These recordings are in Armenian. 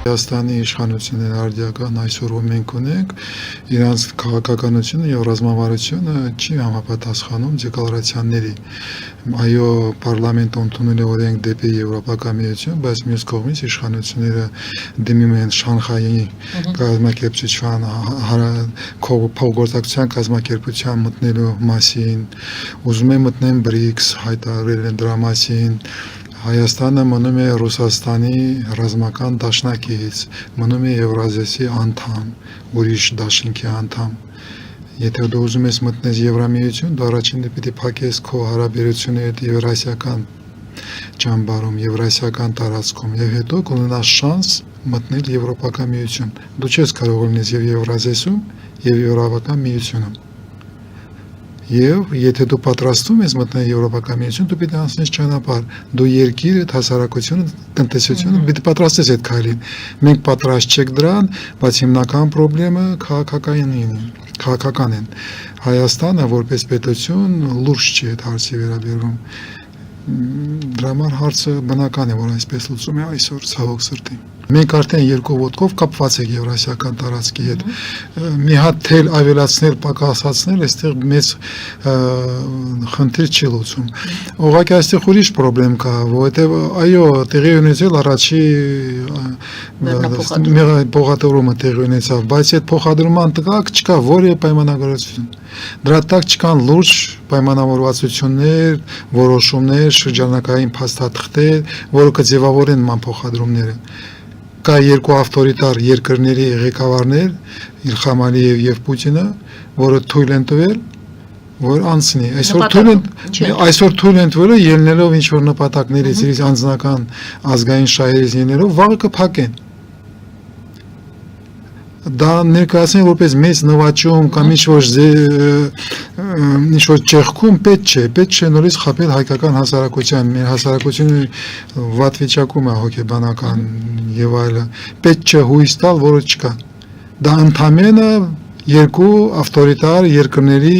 Հայաստանի իշխանությունները արդիական այսօր որ մենք ունենք, իրանց քաղաքականությունը եւ ռազմավարությունը չի համապատասխանում դեկլարացիաների։ Այո, պարլամենտը ընդունել է օրենք դեպի Եվրոպական միություն, բայց մյուս կողմից իշխանությունները դիմում են Շանհայի կազմակերպչության փոխգործակցության կազմակերպության մտնելու մասին, ուզում են մտնեն BRICS, հայտարարել են դրա մասին։ Հայաստանը մնում է Ռուսաստանի ռազմական դաշնակից, մնում է Եվրազիայի անդամ, ուրիշ դաշինքի անդամ։ Եթե դու ուզում ես մտնես Եվրամիություն, դու առաջին պիտի փակես քո հարաբերությունները եվրասիական ճամբարում, եվրասիական տարածքում եւ հետո կունենաս շանս մտնել Եվրոպական միություն։ Դու չես կարող լինես եւ Եվրազիայում եւ Եվրոպական միությունում։ Եվ եթե դու պատրաստում ես մտնել Եվրոպական միություն, դու պիտի անցնես ճանապարհ, դու երկիրը, հասարակությունը, տնտեսությունը պիտի պատրաստես այդ քայլին։ Մենք պատրաստ չենք դրան, բայց հիմնական խնդրը քաղաքական են։ Հայաստանը որպես պետություն լուրջ չի այդ հարցի վերաբերվում։ Դրա համար հարցը բնական է, որ այսպես լուծում է այսօր ցավոք սրտի։ Մենք արդեն երկու ոտքով կապված ենք եվրասիական տարածքի հետ։ Մի հատ թել ավելացնել, պակասացնել, այստեղ մեծ խնդիր չի լուծում։ Ուղղակի այստեղ ուրիշ խնդրեմ կա, որովհետև այո, տեղի ունեցել առաջի փոխադրումը տեղի ունեցավ, բայց այդ փոխադրման տակ չկա որևէ պայմանավորվածություն։ Դրա տակ չկան լուրջ պայմանավորվածություններ, որոշումներ, շրջանակային փաստաթղթեր, որը կձևավորեն ման փոխադրումները։ Կա երկու ավտորիտար երկրների ղեկավարներ, Իլհամ Ալիև եւ Պուտինը, որը թույլ են տվել, որ անցնի։ Այսօր թույլ են տվել ելնելով ինչ որ նպատակներից, իրենց անձնական ազգային շահերից ելնելով, վաղը կփակեն։ Դա ներկայացնեն որպես մեծ նվաճում կամ ինչ որ ճեղքում պետք չէ նորից խաբել հայկական հասարակության, մեր հասարակությունը վատ վիճակում է հոգեբանական եւ այլն, պետք չէ հույս տալ, որը չկա։ Դա ընդամենը երկու ավտորիտար երկրների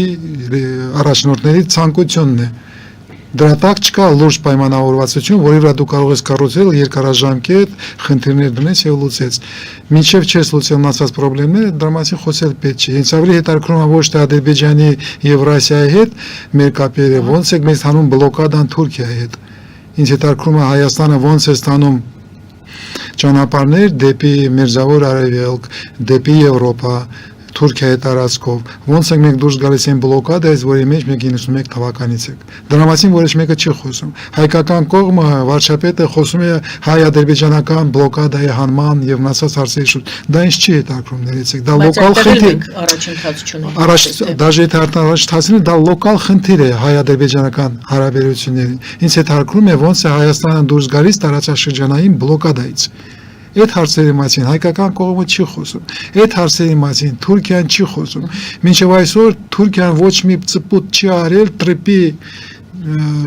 առաջնորդների ցանկությունն է։ Դրա տակ չկա լուրջ պայմանավորվածություն, որի վրա դու կարող ես կառուցել երկարաժամկետ խնդիրներ դնես եւ լուծես։ Մինչեւ չես լուծել մնացած խնդիրները, դրա մասին խոսել պետք չէ։ Ինձ ավելի հետաքրքրում է ոչ թե Ադրբեջանի Եվրասիայի հետ մեր կապերը, ոնց է մեզ տանում բլոկադան Թուրքիայի հետ։ Ինձ հետաքրքրում է Հայաստանը ոնց է ստանում ճանապարհներ դեպի Մերձավոր Արևելք, դեպի Եվրոպա, Թուրքիայի տարածքով, ոնց ենք մենք դուրս գալիս են բլոկադայից, որի մեջ մենք 91 թվականից ենք։ Դրա մասին որոշ մեկը չի խոսում։ Հայկական կողմը վարչապետը խոսում է հայ-ադրբեջանական բլոկադայի հանման եւ մնացած հարցերի շուրջ։ Դա ինձ չի հետաքրում, ներեցեք, դա լոկալ խնդիր է։ Առաջընթաց չունենք։ Դաժե թե առաջընթացին դա լոկալ խնդիր է հայ-ադրբեջանական հարաբերությունների։ Ինձ հետաքրում է ոնց է Հայաստանը դուրս գալիս տարածաշրջանային բլոկադայից։ Այդ հարցերի մասին հայկական կողմը չի խոսում։ Այդ հարցերի մասին Թուրքիան չի խոսում։ Մինչև այսօր Թուրքիան ոչ մի ծպուտ չի արել տրիպի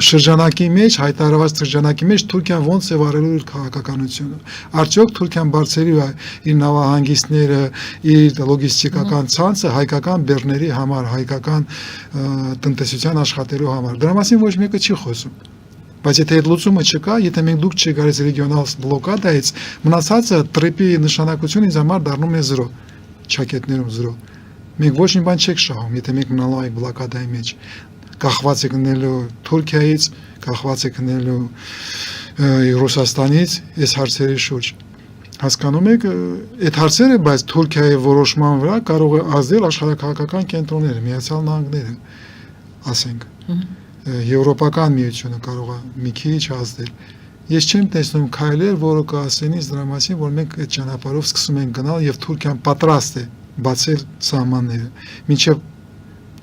շրջանակի մեջ, հայտարարված շրջանակի մեջ Թուրքիան ոնց է վարելու իր քաղաքականությունը։ Արդյոք Թուրքիան բարձրի իր նավահանգիստները, իր լոգիստիկական ցանցը հայկական բեռների համար, հայկական տնտեսության աշխատելու համար։ Դրա մասին ոչ մեկը չի խոսում։ Բայց եթե այդ լուծումը չկա, եթե մենք դուք չի գալիս ռեգիոնալ բլոկադայից, մնացածը տրիպի նշանակությունը ինձ համար դառնում է 0, չակետներում 0։ Մենք ոչ մի բան չեք շահում, եթե մենք մնալու ենք բլոկադայի մեջ։ Կախված եք լինելու Թուրքիայից, կախված եք լինելու Ռուսաստանից, այս հարցերի շուրջ։ Հասկանում եք, այդ հարցերը, բայց Թուրքիայի որոշման վրա կարող է ազդել աշխարհակաղակական կենտրոնները, Միացյալ Նահանգները, ասենք։ Եվրոպական միությունը կարող է մի քիչ ազդել։ Ես չեմ տեսնում քայլեր, որը կասեն ինձ դրա մասին, որ մենք այդ ճանապարհով սկսում ենք գնալ եւ Թուրքիան պատրաստ է բացել սահմանները։ Մինչեւ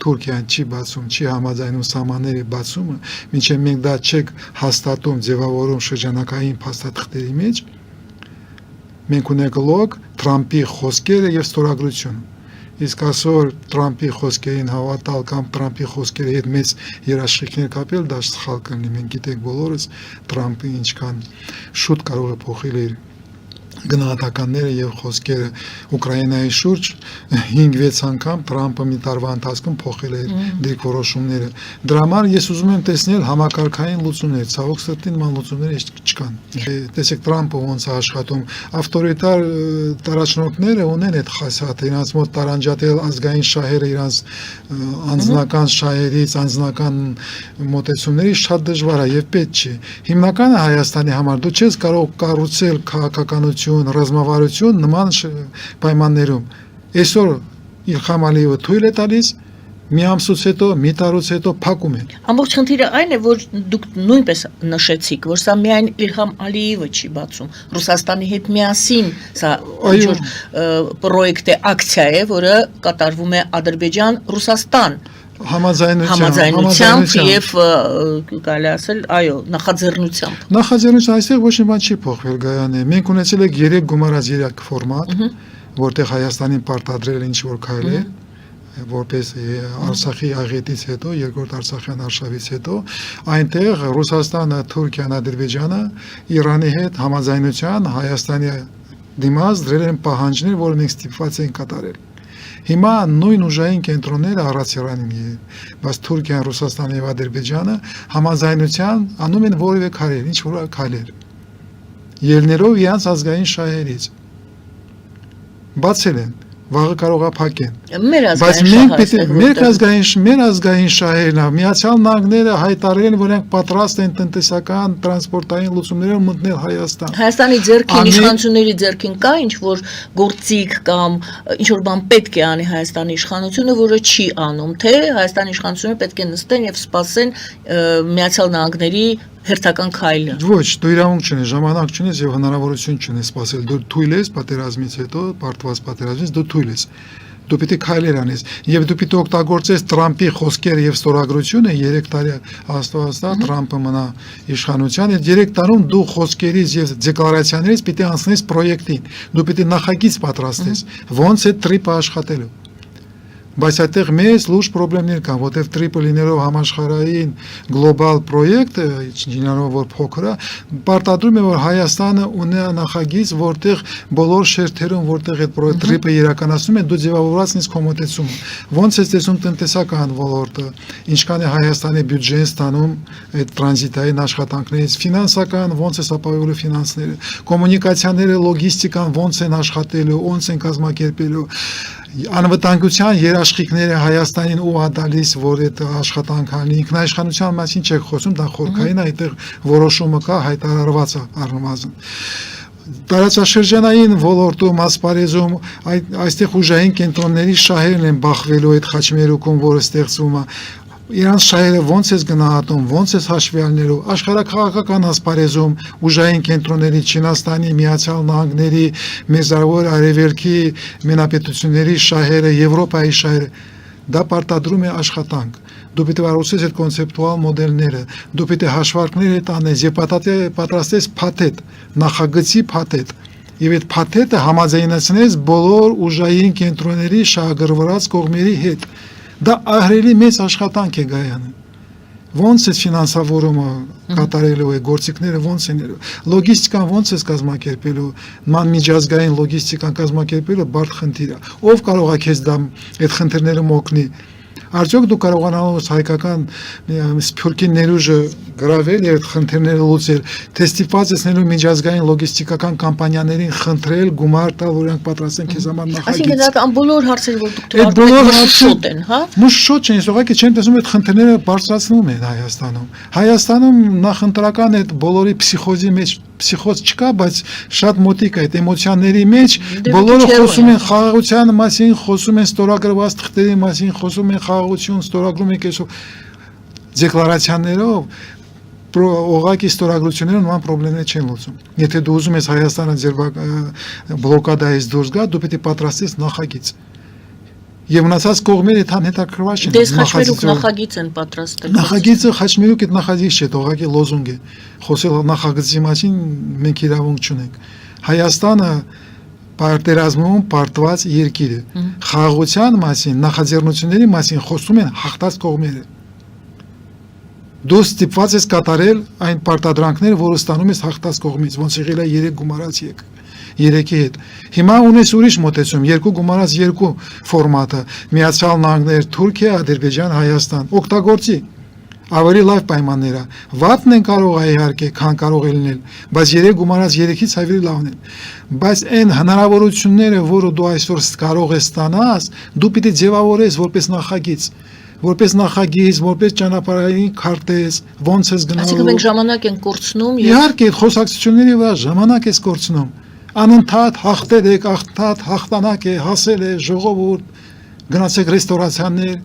Թուրքիան չի բացում, չի համաձայնում սահմանների բացումը, մինչեւ մենք դա չենք հաստատում, ձևավորում շրջանակային փաստաթղթերի մեջ, մենք ունենք լոգ Թրամփի խոսքերը եւ ստորագրությունը։ Իսկ այսօր Թրամփի խոսքերին հավատալ կամ Թրամփի խոսքերի հետ մեծ երաշխիքներ կապել, դա սխալ կլինի։ Մենք գիտենք բոլորս Թրամփը ինչքան շուտ կարող է փոխել իր գնահատականները եւ խոսքերը Ուկրաինայի շուրջ 5-6 անգամ Թրամփը մի տարվա ընթացքում փոխել է դիրքորոշումները։ Դրա համար ես ուզում եմ տեսնել համակարգային լուծումներ, ցավոք սրտի նման լուծումներ չկան։ Տեսեք Թրամփը ոնց է աշխատում, ավտորիտար տարածքները ունեն այդ խասյաթը, իրանց մոտ տարանջատել ազգային շահերը իրանց անձնական շահերից, անձնական մոտեցումներից շատ դժվար է եւ պետք չի։ Հիմնականը Հայաստանի համար դու չես կարող կառուցել քաղաքականություն, ռազմավարություն նման պայմաններում։ Այսօր Իլհամ Ալիևը թույլ է տալիս, մի ամսուց հետո, մի տարուց հետո փակում են։ Ամբողջ խնդիրը այն է, որ դուք նույնպես նշեցիք, որ սա միայն Իլհամ Ալիևը չի բացում, Ռուսաստանի հետ միասին սա ինչ-որ պրոյեկտ է, ակցիա է, որը կատարվում է Ադրբեջան-Ռուսաստան համաձայնությամբ եւ կարելի ասել, այո, նախաձեռնությամբ։ Նախաձեռնություն այստեղ ոչ մի բան չի փոխվել Գայանե։ Մենք ունեցել ենք 3 գումարած 3 ֆորմատ, որտեղ Հայաստանին պարտադրել ինչ որ քայլ է, որպես Արցախի աղետից հետո, երկրորդ Արցախյան արշավից հետո, այնտեղ Ռուսաստանը, Թուրքիան, Ադրբեջանը Իրանի հետ համաձայնության Հայաստանի դիմաց դրել են պահանջներ, որ մենք ստիպված ենք կատարել։ Հիմա նույն ուժային կենտրոնները առած Իրանին, բայց Թուրքիան, Ռուսաստանը եւ Ադրբեջանը համաձայնության անում են որևէ քայլեր, ինչ որ քայլեր։ Ելներով իրենց ազգային շահերից բացել են, վաղը կարող է փակեն։ Բայց մենք մեր ազգային շահերն է, Միացյալ Նահանգները հայտարարել, որ նրանք պատրաստ են տնտեսական, տրանսպորտային լուծումներով մտնել Հայաստան։ Հայաստանի ձեռքին, իշխանությունների ձեռքին կա ինչ որ գործիք կամ ինչ որ բան պետք է անի Հայաստանի իշխանությունը, որը չի անում, թե Հայաստանի իշխանությունը պետք է նստեն եւ սպասեն Միացյալ Նահանգների հերթական քայլը։ Ոչ, դու իրավունք չունես, ժամանակ չունես եւ հնարավորություն չունես սպասել։ Դու թույլ ես պատերազմից հետո, պարտված պատերազմից դու թույլ ես։ Դու պիտի քայլեր անես եւ դու պիտի օգտագործես Թրամփի խոսքերը եւ ստորագրությունը 3 տարի հաստատ Թրամփը մնա իշխանության, այդ 3 տարում դու խոսքերից եւ դեկլարացիաներից պիտի անցնես պրոյեկտին։ Դու պիտի նախագիծ պատրաստես, ոնց է տրիպը աշխատելու։ Բայց այդտեղ մեծ լուրջ խնդիրներ կան, որտեղ տրիպը լինելով համաշխարհային գլոբալ պրոյեկտ, չնայած որ փոքր է, պարտադրում է որ Հայաստանը ունի նախագիծ, որտեղ բոլոր շերտերում, որտեղ այդ տրիպը իրականացնում է, դու ձևավորած ես կոմոտեցումը։ Ոնց է տեսնում տնտեսական ոլորտը, ինչքան է Հայաստանի բյուջեն ստանում այդ տրանզիտային աշխատանքներից, ֆինանսական ոնց է ապահովելու ֆինանսները, կոմունիկացիաները, լոգիստիկան ոնց են աշխատելու, ոնց են կազմակերպելու, անվտանգության երաշխիքները Հայաստանին ու ադալիս, որ այդ աշխատանքանի ինքնաիշխանության մասին չեք խոսում, դա խորքային այդտեղ որոշումը կա, հայտարարված է առնվազն։ Տարածաշրջանային ոլորտում, ասպարեզում այստեղ ուժային կենտրոնների շահերն են բախվելու այդ խաչմերուկում, որը ստեղծվում է։ Իրանց շահերը ոնց է գնահատում, ոնց է հաշվի առնելու, աշխարհաքաղաքական ասպարեզում ուժային կենտրոնների Չինաստանի, Միացյալ Նահանգների, Մերձավոր Արևելքի մենապետությունների շահերը, Եվրոպայի շահերը, դա պարտադրում է աշխատանք։ Դու պիտի վարուցես այդ կոնցեպտուալ մոդելները, դու պիտի հաշվարկներ տանես եւ պատրաստես փաթեթ, նախագծի փաթեթ։ Եվ այդ փաթեթը համաձայնեցնես բոլոր ուժային կենտրոնների շահագրգռված կողմերի հետ։ Դա ահրելի մեծ աշխատանք է Գայանը։ Ոնց է ֆինանսավորումը կատարելու է, գործիքները ոնց են, լոգիստիկան ոնց է կազմակերպելու, նման միջազգային լոգիստիկան կազմակերպելը բարդ խնդիր է։ Ով կարող է քեզ դա այդ խնդիրներում օգնի։ Արդյոք դու կարողանալու հայկական սփյուռքի ներուժը գրավել եւ խնդիրները լուծել, թե ստիպված ես միջազգային լոգիստիկական կամպանիաներին խնդրել, գումար տալ, որ նրանք պատրաստեն քեզ համար նախագիծ։ Այսինքն դա բոլոր հարցերը, որ դուք թվարկում եք, շոտ են, հա։ Մուշ չեն, ուղղակի չեն տեսնում այդ խնդիրները բարձրացնում են Հայաստանում։ Հայաստանում նախընտրական այդ բոլորի փսիխոզի մեջ փսիխոզ չկա, բայց շատ մոտիկ է այդ էմոցիաների մեջ, բոլորը խոսում են խաղաղության մասին, խոսում են ստորագրված թղթերի մասին, խոսում են խաղաղություն, ստորագրում են կեսով դեկլարացիաներով, օղակի ստորագրությունները նման խնդիրներ չեն լուծում։ Եթե դու ուզում ես Հայաստանը ձեր բլոկադայից դուրս գա, դու պետք է պատրաստես նախագիծ։ Եվ մնացած կողմերը հետաքրքրված չեն։ Դες խաչմերուկ նախագիծ են պատրաստել։ Նախագիծը խաչմերուկ այդ նախագիծ չէ, ուղղակի լոզունգ է։ Խոսել նախագծի մասին մենք իրավունք չունենք։ Հայաստանը պատերազմում պարտված երկիր է։ Խաղաղության մասին, նախաձեռնությունների մասին խոսում են հաղթած կողմերը։ դու ստիպված ես կատարել այն պարտադրանքները, որը ստանում ես հաղթած կողմից, ոնց եղել է 3 գումարած 3-ի հետ։ Հիմա ունես ուրիշ մոտեցում, 2 գումարած 2 ֆորմատը, Միացյալ Նահանգներ, Թուրքիա, Ադրբեջան, Հայաստան, օգտագործի ավելի լավ պայմանները։ Վատն են կարող է իհարկե, քան կարող է լինել, բայց 3 գումարած 3-ից ավելի լավն են։ Բայց այն հնարավորությունները, որը դու այսօր կարող ես ստանաս, դու պիտի ձևավորես որպես նախագիծ, որպես ճանապարհային քարտեզ, ոնց ես Այսինքն գնալու։ մենք ժամանակ ենք կորցնում եւ Իհարկե, այդ խոսակցությունների վրա ժամանակ ես կորցնում։ Անընդհատ հաղթել եք, հաղթանակ է, հասել է ժողովուրդ, գնացեք ռեստորացիաներ,